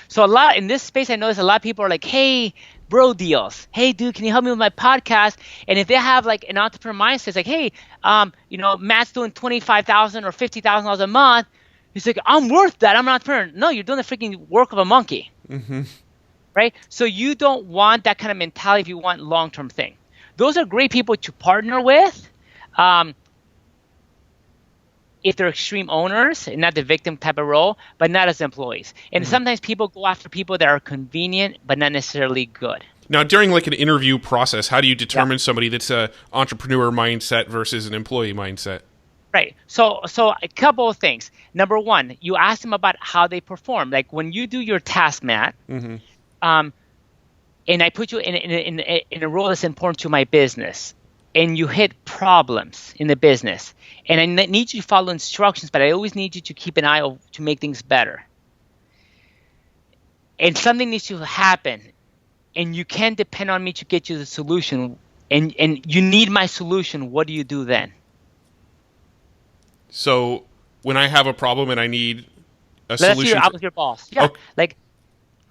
So in this space, I notice a lot of people are like, hey, bro deals. Hey, dude, can you help me with my podcast? And if they have like an entrepreneur mindset, it's like, hey, Matt's doing $25,000 or $50,000 a month. He's like, I'm worth that. I'm an entrepreneur. No, you're doing the freaking work of a monkey. Mm-hmm. Right? So you don't want that kind of mentality if you want long-term thing. Those are great people to partner with. If they're extreme owners and not the victim type of role, but not as employees. And sometimes people go after people that are convenient, but not necessarily good. Now, during like an interview process, how do you determine somebody that's a entrepreneur mindset versus an employee mindset? Right. So a couple of things. Number one, you ask them about how they perform. Like when you do your task, Matt, and I put you in a role that's important to my business, and you hit problems in the business, and I need you to follow instructions, but I always need you to keep an eye out to make things better. And something needs to happen, and you can't depend on me to get you the solution, and you need my solution. What do you do then? So when I have a problem and I need a solution, let's say you're out with your boss.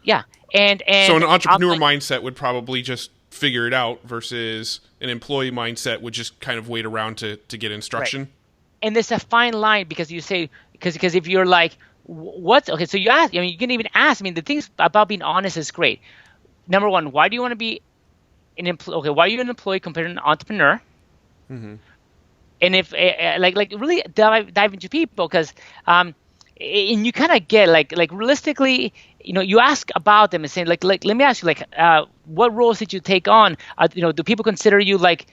Yeah, and so an entrepreneur mindset would probably just figure it out versus an employee mindset would just kind of wait around to get instruction. Right. And there's a fine line because you say because if you're like, what's okay? So you ask. I mean, you can even ask. I mean, the things about being honest is great. Number one, why do you want to be an employee? Okay, why are you an employee compared to an entrepreneur? Mm-hmm. And if like really dive into people because and you kind of get like realistically, you ask about them and saying like let me ask you what roles did you take on? Do people consider you like,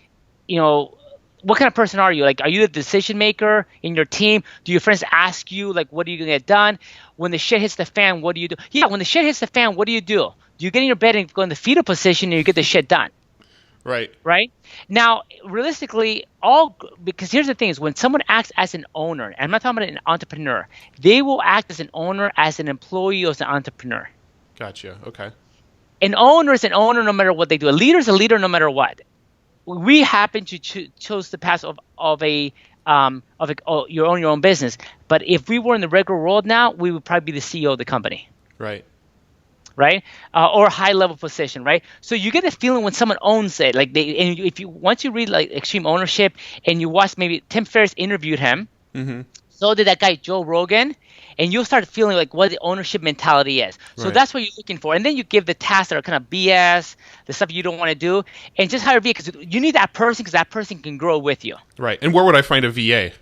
what kind of person are you? Like, are you the decision maker in your team? Do your friends ask you like, what are you gonna get done? When the shit hits the fan, what do you do? Yeah, when the shit hits the fan, what do you do? Do you get in your bed and go in the fetal position and you get the shit done? Right. Now, realistically, because here's the thing is when someone acts as an owner, and I'm not talking about an entrepreneur, they will act as an owner, as an employee, or as an entrepreneur. Gotcha. Okay. An owner is an owner no matter what they do. A leader is a leader no matter what. We happen to chose the path of you own your own business. But if we were in the regular world now, we would probably be the CEO of the company. Right? Or a high level position, right? So you get a feeling when someone owns it, like once you read like Extreme Ownership and you watch maybe Tim Ferriss interviewed him, so did that guy Joe Rogan, and you'll start feeling like what the ownership mentality is. So that's what you're looking for, and then you give the tasks that are kind of BS, the stuff you don't want to do, and just hire a VA because you need that person because that person can grow with you. Right. And where would I find a VA?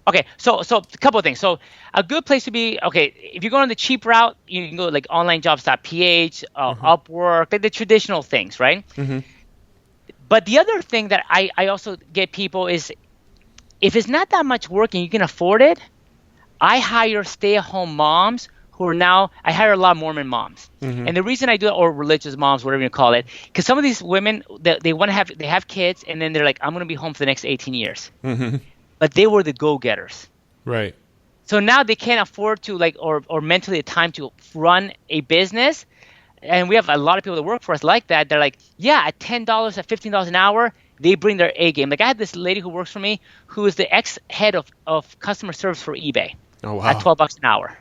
Okay, so a couple of things. So a good place to be, if you're going on the cheap route, you can go like onlinejobs.ph, Upwork, like the traditional things, right? Mm-hmm. But the other thing that I also get people is if it's not that much work and you can afford it, I hire stay-at-home moms who are now – I hire a lot of Mormon moms. Mm-hmm. And the reason I do it, or religious moms, whatever you call it, because some of these women, they want to they have kids and then they're like, I'm going to be home for the next 18 years. Mm-hmm. But they were the go-getters. Right. So now they can't afford to or mentally the time to run a business. And we have a lot of people that work for us like that. They're like, yeah, at $10, at $15 an hour, they bring their A game. Like I had this lady who works for me who is the ex-head of customer service for eBay. Oh, wow. At $12 an hour.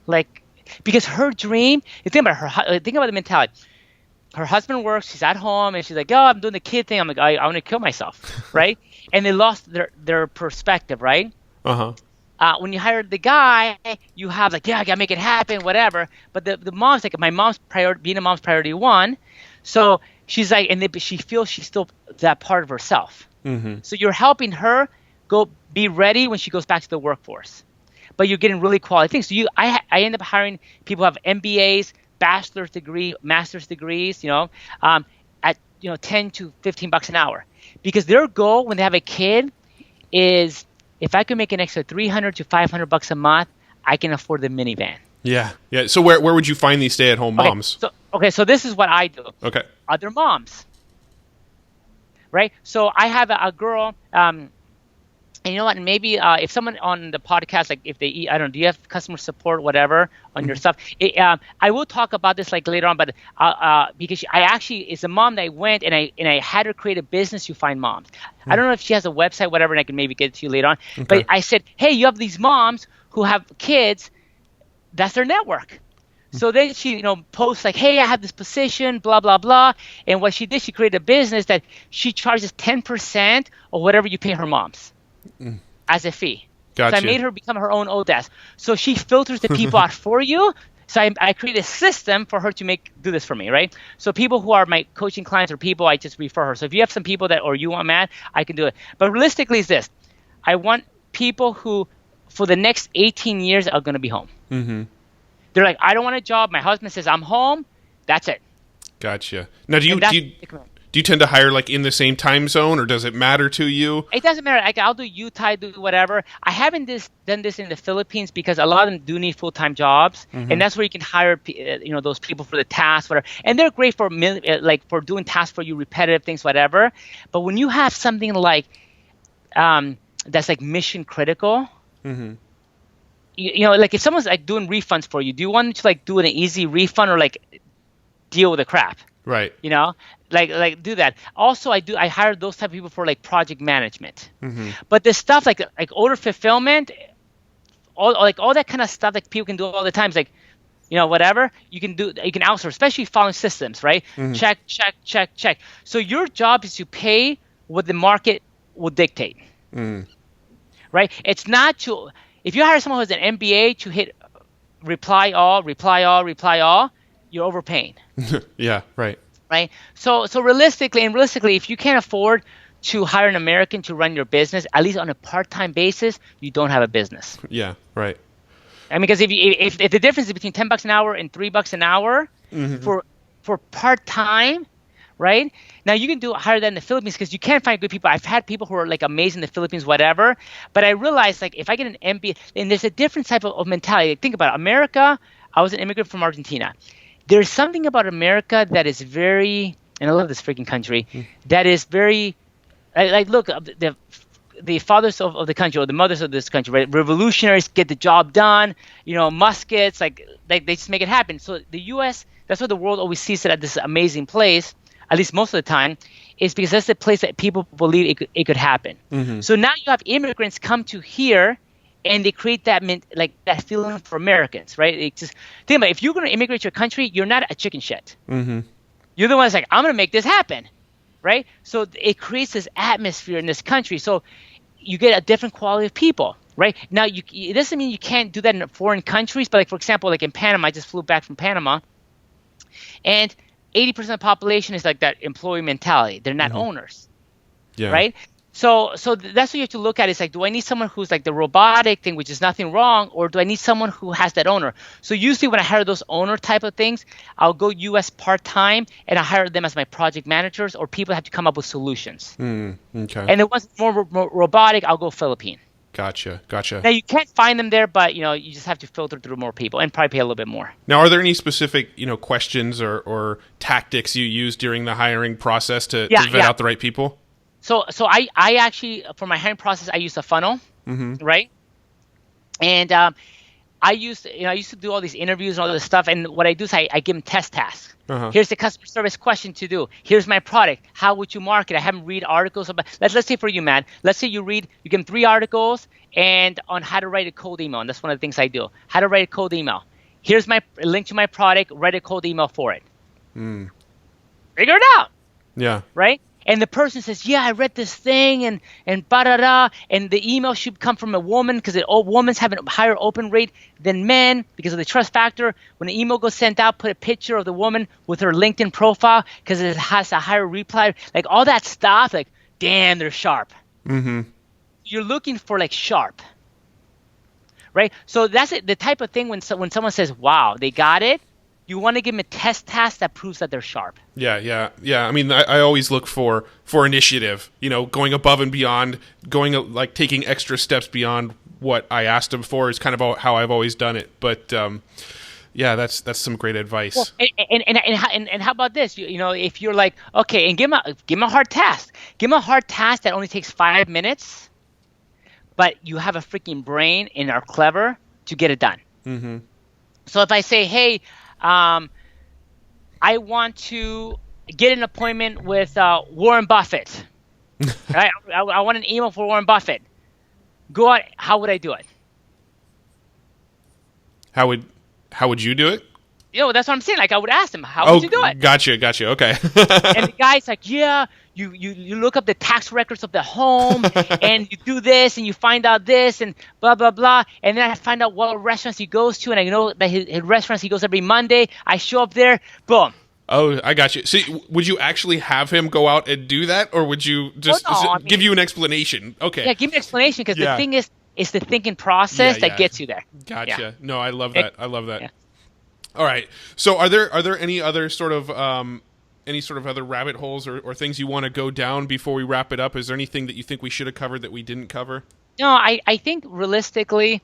Like, because her dream, think about the mentality. Her husband works, she's at home, and she's like, oh, I'm doing the kid thing. I'm like, I want to kill myself, right? And they lost their perspective, right? Uh-huh. When you hire the guy, you have like, yeah, I got to make it happen, whatever. But the mom's like, my mom's priority, being a mom's priority one. So she's like, she feels she's still that part of herself. Mm-hmm. So you're helping her go be ready when she goes back to the workforce. But you're getting really quality things. So I end up hiring people who have MBAs, bachelor's degree, master's degrees, at 10 to $15 an hour, because their goal when they have a kid is if I could make an extra $300 to $500 a month, I can afford the minivan. Yeah. So where would you find these stay-at-home moms? So this is what I do. Okay. Other moms, right? So I have a girl, and And you know what? Maybe if someone on the podcast, like if they, I don't know, do you have customer support, whatever, on your stuff? I will talk about this like later on, but because I actually, it's a mom that I went and I had her create a business to find moms. I don't know if she has a website, whatever, and I can maybe get it to you later on. Okay. But I said, hey, you have these moms who have kids. That's their network. So then she, posts like, hey, I have this position, blah, blah, blah. And what she did, she created a business that she charges 10% of whatever you pay her moms as a fee. Gotcha. So I made her become her own Odesk. So she filters the people out for you. So I created a system for her to do this for me, right? So people who are my coaching clients or people, I just refer her. So if you have some people or you want Matt, I can do it. But realistically, it's this. I want people who, for the next 18 years, are going to be home. Mm-hmm. They're like, I don't want a job. My husband says I'm home. That's it. Gotcha. Now, do you tend to hire like in the same time zone, or does it matter to you? It doesn't matter. I'll do Utah, do whatever. I haven't done this in the Philippines because a lot of them do need full-time jobs, and that's where you can hire those people for the tasks, whatever. And they're great for for doing tasks for you, repetitive things, whatever. But when you have something like that's like mission critical. Mm-hmm. Like if someone's like doing refunds for you, do you want them to like do an easy refund or like deal with the crap? Right. Like do that. Also, I hire those type of people for like project management. Mm-hmm. But the stuff like order fulfillment, all that kind of stuff that people can do all the time is like, whatever you can do, you can outsource, especially following systems, right? Mm-hmm. Check. So your job is to pay what the market will dictate. Mm. Right? It's not to. If you hire someone who has an MBA to hit reply all, you're overpaying. Yeah, right. Right? So realistically, if you can't afford to hire an American to run your business, at least on a part-time basis, you don't have a business. Yeah, right. I mean, because if the difference is between $10 an hour and $3 an hour for part-time, right? Now you can hire that in the Philippines because you can't find good people. I've had people who are like amazing in the Philippines, whatever. But I realized like if I get an MBA, and there's a different type of mentality. Like, think about it. America. I was an immigrant from Argentina. There's something about America that is very, and I love this freaking country, that is very, like look, the fathers of the country or the mothers of this country, right? Revolutionaries get the job done. Muskets, like they just make it happen. So the U.S. That's why the world always sees it as this amazing place. At least most of the time, is because that's the place that people believe it could happen. Mm-hmm. So now you have immigrants come to here, and they create that feeling for Americans, right? Think about it. If you're going to immigrate to your country, you're not a chicken shit. Mm-hmm. You're the one that's like, I'm going to make this happen, right? So it creates this atmosphere in this country. So you get a different quality of people, right? Now, it doesn't mean you can't do that in foreign countries, but like for example, like in Panama, I just flew back from Panama, and 80% of the population is like that employee mentality. They're not owners, right? So that's what you have to look at. Is like, do I need someone who's like the robotic thing, which is nothing wrong, or do I need someone who has that owner? So usually when I hire those owner type of things, I'll go U.S. part-time, and I hire them as my project managers, or people have to come up with solutions. Okay. And the ones more robotic, I'll go Philippine. Gotcha. Now you can't find them there, but you just have to filter through more people and probably pay a little bit more. Now, are there any specific questions or tactics you use during the hiring process to vet out the right people? So I actually, for my hiring process, I use a funnel, right? And I used to do all these interviews and all this stuff, and what I do is I give them test tasks. Uh-huh. Here's the customer service question to do. Here's my product. How would you market? I have them read articles about. Let's say for you, Matt. Let's say you give them 3 articles and on how to write a cold email. And that's one of the things I do. How to write a cold email. Here's my link to my product. Write a cold email for it. Figure it out. Yeah. Right. And the person says, yeah, I read this thing and ba-da-da, and the email should come from a woman because women have a higher open rate than men because of the trust factor. When the email goes sent out, put a picture of the woman with her LinkedIn profile because it has a higher reply. Like all that stuff, like, damn, they're sharp. Mm-hmm. You're looking for like sharp, right? So that's it, the type of thing when someone says, wow, they got it. You want to give them a test task that proves that they're sharp. Yeah. I mean, I always look for initiative, going above and beyond, taking extra steps beyond what I asked them for is kind of how I've always done it. But that's some great advice. Well, and how about this? If you're like, okay, and give them a hard task. Give them a hard task that only takes 5 minutes, but you have a freaking brain and are clever to get it done. Mm-hmm. So if I say, hey, I want to get an appointment with Warren Buffett, right? I want an email for Warren Buffett. Go out. How would I do it? How would you do it? That's what I'm saying. Like, I would ask him, how would you do it? Gotcha. Okay. And the guy's like, yeah, you look up the tax records of the home, and you do this, and you find out this, and blah, blah, blah. And then I find out what restaurants he goes to, and I know that his restaurants he goes every Monday. I show up there, boom. Oh, I got you. See, would you actually have him go out and do that, or would you just give you an explanation? Okay. Yeah, give me an explanation, because the thing is, it's the thinking process that gets you there. Gotcha. Yeah. No, I love that. I love that. Yeah. All right. So, are there any other sort of other rabbit holes or things you want to go down before we wrap it up? Is there anything that you think we should have covered that we didn't cover? No, I think realistically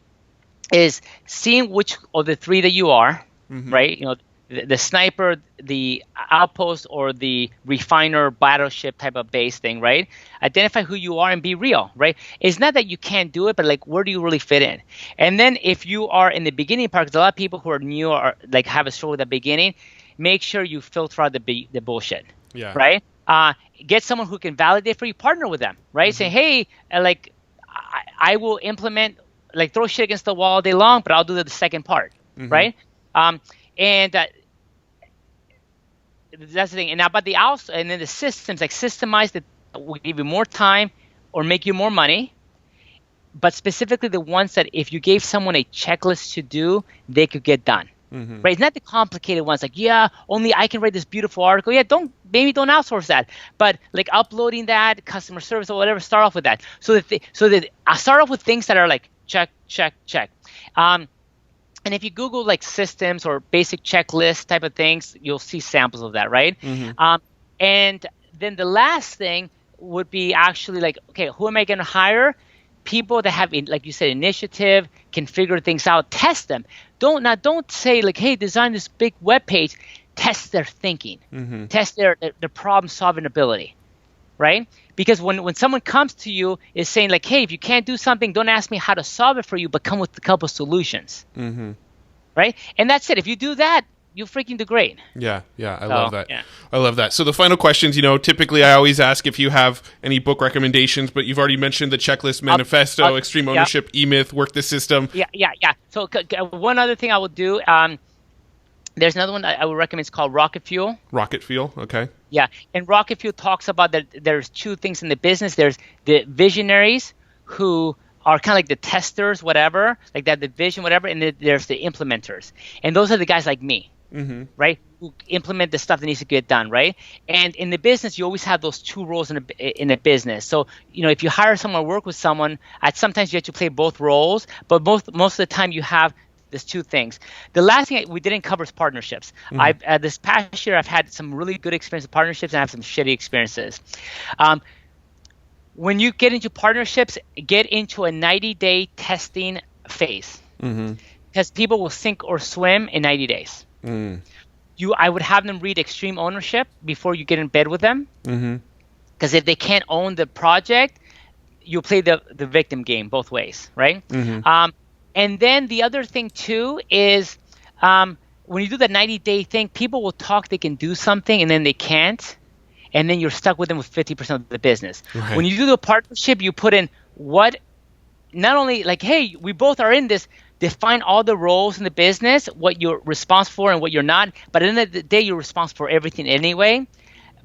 is seeing which of the three that you are, right? The sniper, the outpost, or the refiner battleship type of base thing, right? Identify who you are and be real, right? It's not that you can't do it, but like, where do you really fit in? And then if you are in the beginning part, because a lot of people who are new or like have a struggle at the beginning, make sure you filter out the bullshit, right? Get someone who can validate for you, partner with them, right? Say, hey, like, I will implement, like, throw shit against the wall all day long, but I'll do the second part, right? And that's the thing. And now, but and then the systems, like, systemize that will give you more time or make you more money. But specifically the ones that if you gave someone a checklist to do, they could get done. Right? It's not the complicated ones, like, only I can write this beautiful article. Maybe don't outsource that. But like uploading that, customer service or whatever, start off with that. So that I start off with things that are like check, check, check. And if you Google like systems or basic checklist type of things, you'll see samples of that, right? And then the last thing would be actually like, okay, who am I going to hire? People that have, like you said, initiative, can figure things out, test them. Don't say like, hey, design this big web page. Test their thinking, test their problem solving ability, right? Because when someone comes to you is saying like, hey, if you can't do something, don't ask me how to solve it for you, but come with a couple solutions, right? And that's it. If you do that, you'll freaking do great. Yeah, I love that. Yeah. I love that. So the final questions, typically I always ask if you have any book recommendations, but you've already mentioned the Checklist Manifesto, Extreme Ownership, E-Myth, Work the System. Yeah. So one other thing I will do, there's another one I would recommend. It's called Rocket Fuel. Rocket Fuel, okay. Yeah, and Rocket Fuel talks about that there's two things in the business. There's the visionaries who are kind of like the testers, whatever, like that, the vision, whatever, and then there's the implementers. And those are the guys like me, right, who implement the stuff that needs to get done, right? And in the business, you always have those two roles in a business. So, if you hire someone or work with someone, sometimes you have to play both roles, but most of the time you have there's two things. The last thing we didn't cover is partnerships. This past year, I've had some really good experience with partnerships, and I have some shitty experiences. When you get into partnerships, get into a 90-day testing phase, because people will sink or swim in 90 days. I would have them read Extreme Ownership before you get in bed with them, because if they can't own the project, you play the victim game both ways, right? And then the other thing too is when you do the 90-day thing, people will talk they can do something and then they can't, and then you're stuck with them with 50% of the business. Right. When you do the partnership, you put in what, not only like, hey, we both are in this, define all the roles in the business, what you're responsible for and what you're not, but at the end of the day, you're responsible for everything anyway.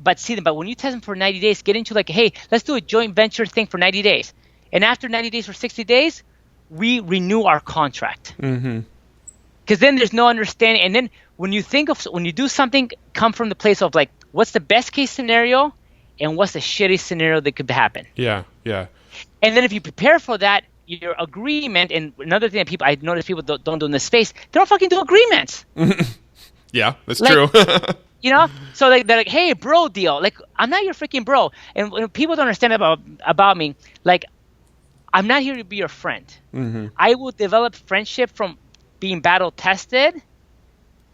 But when you test them for 90 days, get into like, hey, let's do a joint venture thing for 90 days. And after 90 days or 60 days, we renew our contract. Because then there's no understanding. And then when you do something, come from the place of like, what's the best case scenario and what's the shitty scenario that could happen? Yeah. And then if you prepare for that, your agreement, and another thing that I notice people don't do in this space, they don't fucking do agreements. Yeah, that's true. So like they're like, hey, bro deal. Like, I'm not your freaking bro. And when people don't understand about me, like, I'm not here to be your friend. I will develop friendship from being battle tested,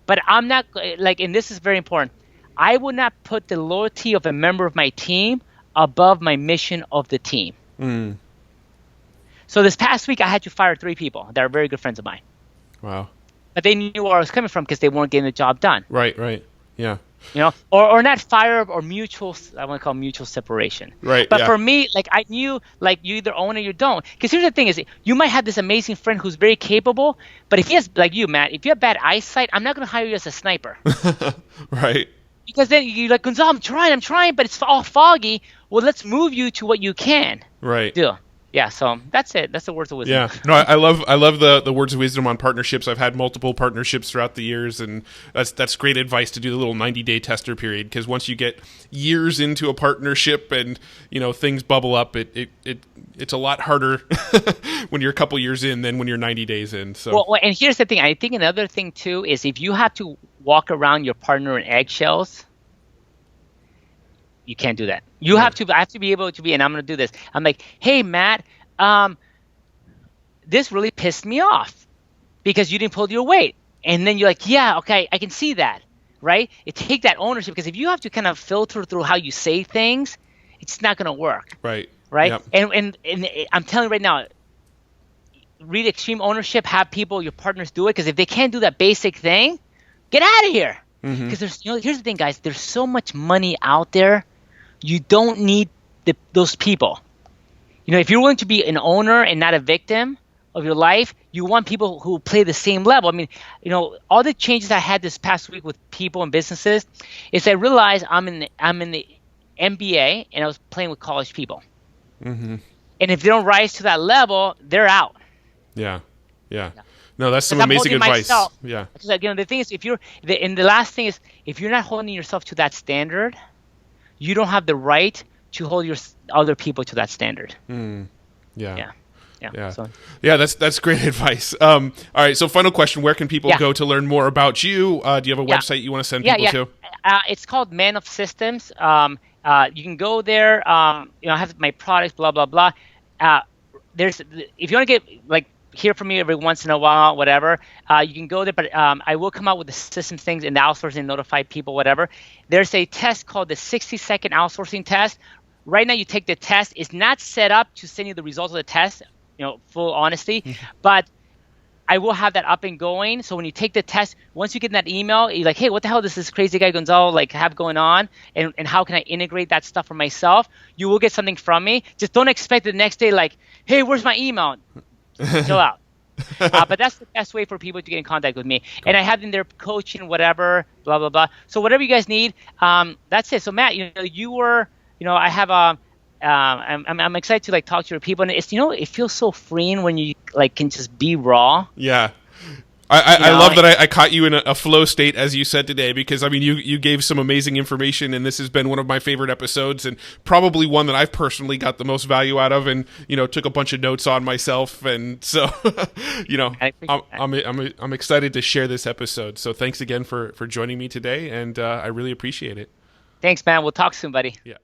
but I'm not like, and this is very important, I will not put the loyalty of a member of my team above my mission of the team. So this past week, I had to fire 3 people that are very good friends of mine. Wow. But they knew where I was coming from because they weren't getting the job done. Right. Yeah. Or not fire or mutual. I want to call mutual separation. Right. But yeah. for me, like I knew, like you either own it or you don't. Because here's the thing: is you might have this amazing friend who's very capable, but if he has, like you, Matt, if you have bad eyesight, I'm not going to hire you as a sniper. Right. Because then you're like, Gonzalo, I'm trying, but it's all foggy. Well, let's move you to what you can do. Yeah, so that's it. That's the words of wisdom. Yeah, no, I love the words of wisdom on partnerships. I've had multiple partnerships throughout the years, and that's great advice to do the little 90-day tester period, because once you get years into a partnership and things bubble up, it's a lot harder when you're a couple years in than when you're 90 days in. So well, and here's the thing. I think another thing too is if you have to walk around your partner in eggshells, you can't do that. I have to be able to be, and I'm going to do this. I'm like, hey, Matt, this really pissed me off because you didn't pull your weight. And then you're like, yeah, okay, I can see that, right? Take that ownership, because if you have to kind of filter through how you say things, it's not going to work. Right. Right. Yep. And I'm telling you right now, really extreme ownership, have your partners do it, because if they can't do that basic thing, get out of here. Because here's the thing, guys, there's so much money out there. You don't need those people. If you're willing to be an owner and not a victim of your life, you want people who play the same level. I mean, all the changes I had this past week with people and businesses is I realized I'm in the MBA and I was playing with college people. And if they don't rise to that level, they're out. Yeah. No, that's some amazing advice. Yeah. Because the thing is, the last thing is, if you're not holding yourself to that standard, you don't have the right to hold other people to that standard. Yeah. So. Yeah, that's great advice. All right, so final question: where can people go to learn more about you? Do you have a website you want to send people to? It's called Man of Systems. You can go there. I have my products. Blah blah blah. If you want to get hear from me every once in a while, whatever, you can go there. But I will come out with the system things and the outsourcing, notify people, whatever. There's a test called the 60-second outsourcing test. Right now, you take the test. It's not set up to send you the results of the test, full honesty. But I will have that up and going. So when you take the test, once you get that email, you're like, hey, what the hell does this crazy guy Gonzalo have going on? And how can I integrate that stuff for myself? You will get something from me. Just don't expect the next day hey, where's my email? Chill out. But that's the best way for people to get in contact with me. Cool. And I have in there coaching, whatever, blah, blah, blah. So whatever you guys need, that's it. So Matt, you were, I have I'm excited to talk to your people, and it's it feels so freeing when you can just be raw. Yeah. I love that I caught you in a flow state, as you said today, because you gave some amazing information, and this has been one of my favorite episodes, and probably one that I've personally got the most value out of, and took a bunch of notes on myself, and so I'm excited to share this episode. So thanks again for joining me today, and I really appreciate it. Thanks, man. We'll talk soon, buddy. Yeah.